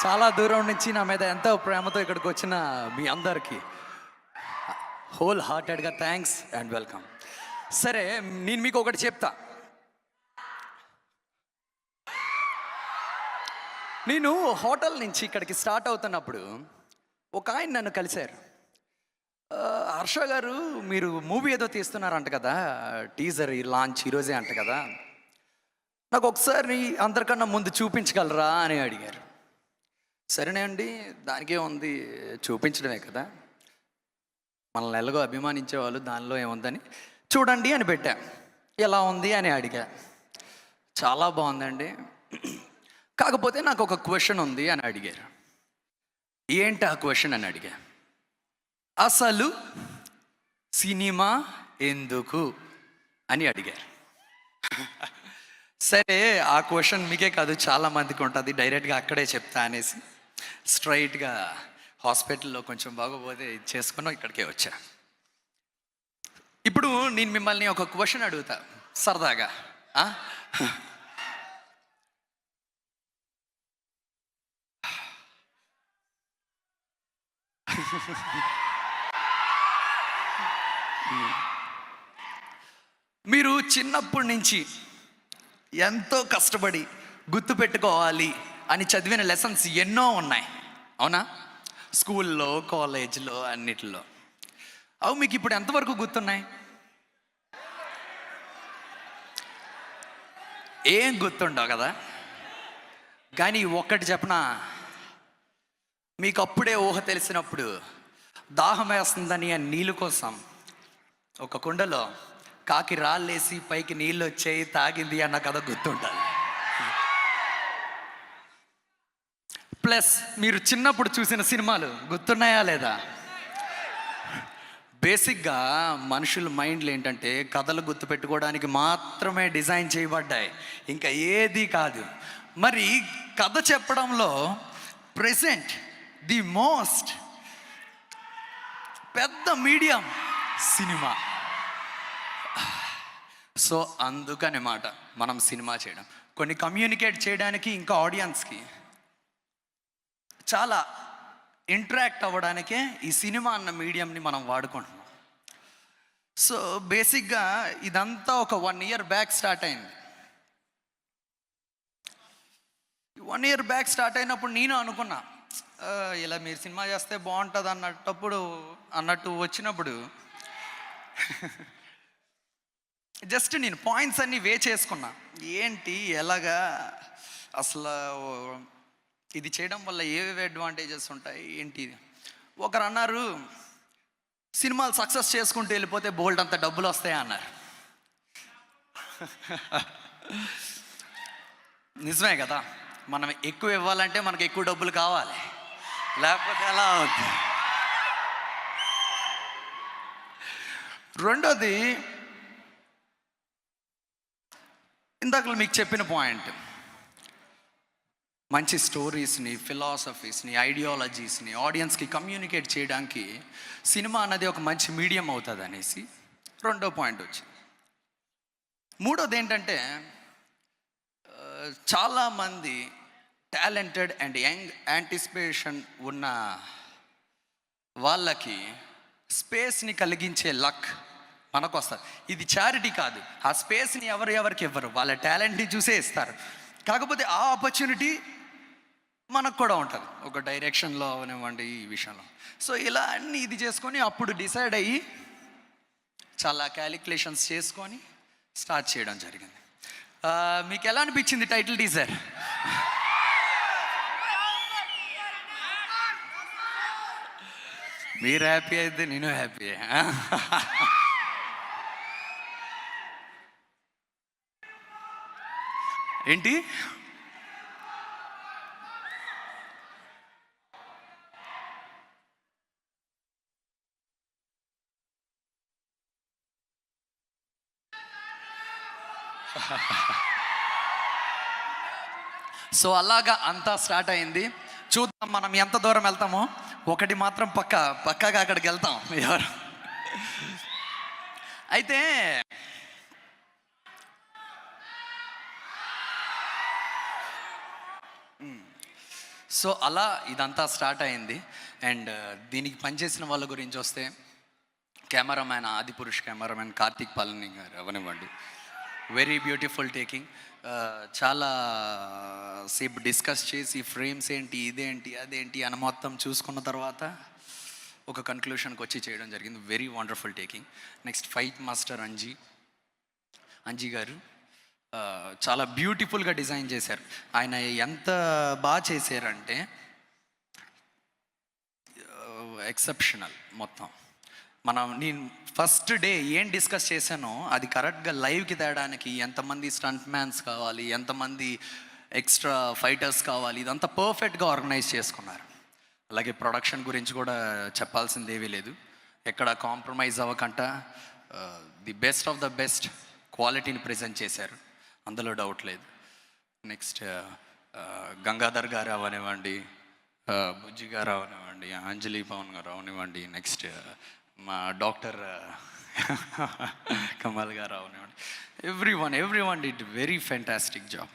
చాలా దూరం నుంచి నా మీద ఎంతో ప్రేమతో ఇక్కడికి వచ్చిన మీ అందరికీ హోల్ హార్టెడ్గా థ్యాంక్స్ అండ్ వెల్కమ్. సరే, నేను మీకు ఒకటి చెప్తా. నేను హోటల్ నుంచి ఇక్కడికి స్టార్ట్ అవుతున్నప్పుడు ఒక ఆయన నన్ను కలిశారు. హర్ష గారు, మీరు మూవీ ఏదో తీస్తున్నారంట కదా, టీజర్ లాంచ్ ఈరోజే అంట కదా, నాకు ఒకసారి అందరికన్నా ముందు చూపించగలరా అని అడిగారు. సరేనే అండి, దానికే ఉంది, చూపించడమే కదా, మనల్ని ఎలాగో అభిమానించేవాళ్ళు, దానిలో ఏముందని చూడండి అని పెట్టా. ఎలా ఉంది అని అడిగా. చాలా బాగుందండి, కాకపోతే నాకు ఒక క్వశ్చన్ ఉంది అని అడిగారు. ఏంటి ఆ క్వశ్చన్ అని అడిగా. అసలు సినిమా ఎందుకు అని అడిగారు. సరే, ఆ క్వశ్చన్ మీకే కాదు చాలా మందికి ఉంటుంది, డైరెక్ట్గా అక్కడే చెప్తా అనేసి స్ట్రైట్గా హాస్పిటల్లో కొంచెం బాగోపోతే చేసుకున్నాం, ఇక్కడికే వచ్చా. ఇప్పుడు నేను మిమ్మల్ని ఒక క్వశ్చన్ అడుగుతా సరదాగా. మీరు చిన్నప్పటి నుంచి ఎంతో కష్టపడి గుర్తుపెట్టుకోవాలి అని చదివిన లెసన్స్ ఎన్నో ఉన్నాయి, అవునా? స్కూల్లో, కాలేజ్లో, అన్నిటిలో. అవి మీకు ఇప్పుడు ఎంతవరకు గుర్తున్నాయి? ఏం గుర్తుండవు కదా. కానీ ఒక్కటి చెప్పనా, మీకు అప్పుడే ఊహ తెలిసినప్పుడు దాహం వేస్తుందని ఆ నీళ్ళు కోసం ఒక కుండలో కాకి రాళ్ళేసి పైకి నీళ్ళు వచ్చాయి, తాగింది అన్న కథ గుర్తుంటుంది. ప్లస్ మీరు చిన్నప్పుడు చూసిన సినిమాలు గుర్తున్నాయా లేదా? బేసిక్గా మనుషుల మైండ్లు ఏంటంటే కథలు గుర్తుపెట్టుకోవడానికి మాత్రమే డిజైన్ చేయబడ్డాయి, ఇంకా ఏది కాదు. మరి కథ చెప్పడంలో ప్రెజెంట్ ది మోస్ట్ పెద్ద మీడియం సినిమా. సో అందుకనమాట మనం సినిమా చేయడం, కొన్ని కమ్యూనికేట్ చేయడానికి, ఇంకా ఆడియన్స్కి చాలా ఇంటరాక్ట్ అవ్వడానికే ఈ సినిమా అన్న మీడియంని మనం వాడుకుంటున్నాం. సో బేసిక్గా ఇదంతా ఒక 1 year బ్యాక్ స్టార్ట్ అయింది. 1 year బ్యాక్ స్టార్ట్ అయినప్పుడు నేను అనుకున్నా, ఇలా మీరు సినిమా చేస్తే బాగుంటుంది అన్నట్టు వచ్చినప్పుడు జస్ట్ నేను పాయింట్స్ అన్నీ చేసుకున్నా. ఏంటి, ఎలాగా, అసలు ఇది చేయడం వల్ల ఏవేవి అడ్వాంటేజెస్ ఉంటాయి ఏంటి. ఒకరు అన్నారు, సినిమాలు సక్సెస్ చేసుకుంటూ వెళ్ళిపోతే బోల్డ్ అంత డబ్బులు వస్తాయి అన్నారు. నిజమే కదా, మనం ఎక్కువ ఇవ్వాలంటే మనకు ఎక్కువ డబ్బులు కావాలి, లేకపోతే ఎలా అవుతుంది. రెండోది, ఇందాక మీకు చెప్పిన పాయింట్, మంచి స్టోరీస్ని, ఫిలాసఫీస్ని, ఐడియాలజీస్ని ఆడియన్స్కి కమ్యూనికేట్ చేయడానికి సినిమా అన్నది ఒక మంచి మీడియం అవుతుంది అనేసి రెండో పాయింట్ వచ్చింది. మూడోది ఏంటంటే, చాలామంది టాలెంటెడ్ అండ్ యంగ్ యాంటిసిపేషన్ ఉన్న వాళ్ళకి స్పేస్ని కలిగించే లక్ మనకు వస్తుంది. ఇది చారిటీ కాదు, ఆ స్పేస్ని ఎవరికి ఇవ్వరు, వాళ్ళ టాలెంట్ని చూసే ఇస్తారు. కాకపోతే ఆ ఆపర్చునిటీ మనకు కూడా ఉంటుంది, ఒక డైరెక్షన్లో అవనివ్వండి, ఈ విషయంలో. సో ఇలా అన్నీ ఇది చేసుకొని అప్పుడు డిసైడ్ అయ్యి చాలా క్యాలిక్యులేషన్స్ చేసుకొని స్టార్ట్ చేయడం జరిగింది. మీకు ఎలా అనిపించింది టైటిల్ టీజర్? మీరు హ్యాపీ అయితే నేను హ్యాపీ. ఏంటి, సో అలాగా అంతా స్టార్ట్ అయింది. చూద్దాం మనం ఎంత దూరం వెళ్తామో. ఒకటి మాత్రం పక్కాగా అక్కడికి వెళ్తాం ఎవరు. అయితే సో అలా ఇదంతా స్టార్ట్ అయింది. అండ్ దీనికి పనిచేసిన వాళ్ళ గురించి వస్తే కెమెరామ్యాన్, ఆదిపురుష్ కెమెరామ్యాన్ కార్తీక్ పాలని గారు అవనివ్వండి, వెరీ బ్యూటిఫుల్ టేకింగ్. చాలా సేపు డిస్కస్ చేసి ఫ్రేమ్స్ ఏంటి, ఇదేంటి, అదేంటి అని మొత్తం చూసుకున్న తర్వాత ఒక కన్క్లూషన్కి వచ్చి చేయడం జరిగింది. Very wonderful taking. Next fight master Anji గారు చాలా బ్యూటిఫుల్గా డిజైన్ చేశారు. ఆయన ఎంత బాగా చేశారంటే ఎక్సెప్షనల్. మొత్తం నేను ఫస్ట్ డే ఏం డిస్కస్ చేశానో అది కరెక్ట్గా లైవ్కి తేడానికి ఎంతమంది స్టంట్ మ్యాన్స్ కావాలి, ఎంతమంది ఎక్స్ట్రా ఫైటర్స్ కావాలి, ఇదంతా పర్ఫెక్ట్గా ఆర్గనైజ్ చేసుకున్నారు. అలాగే ప్రొడక్షన్ గురించి కూడా చెప్పాల్సిందేమీ లేదు. ఎక్కడ కాంప్రమైజ్ అవ్వకుండా the best of the best క్వాలిటీని ప్రజెంట్ చేశారు, అందులో డౌట్ లేదు. నెక్స్ట్ గంగాధర్ గారు అవనివ్వండి, బుజ్జి గారు అవనివ్వండి, అంజలి పవన్ గారు అవనివ్వండి, నెక్స్ట్ మా డాక్టర్ కమల్ గారు అవనివ్వండి, every one did very fantastic job.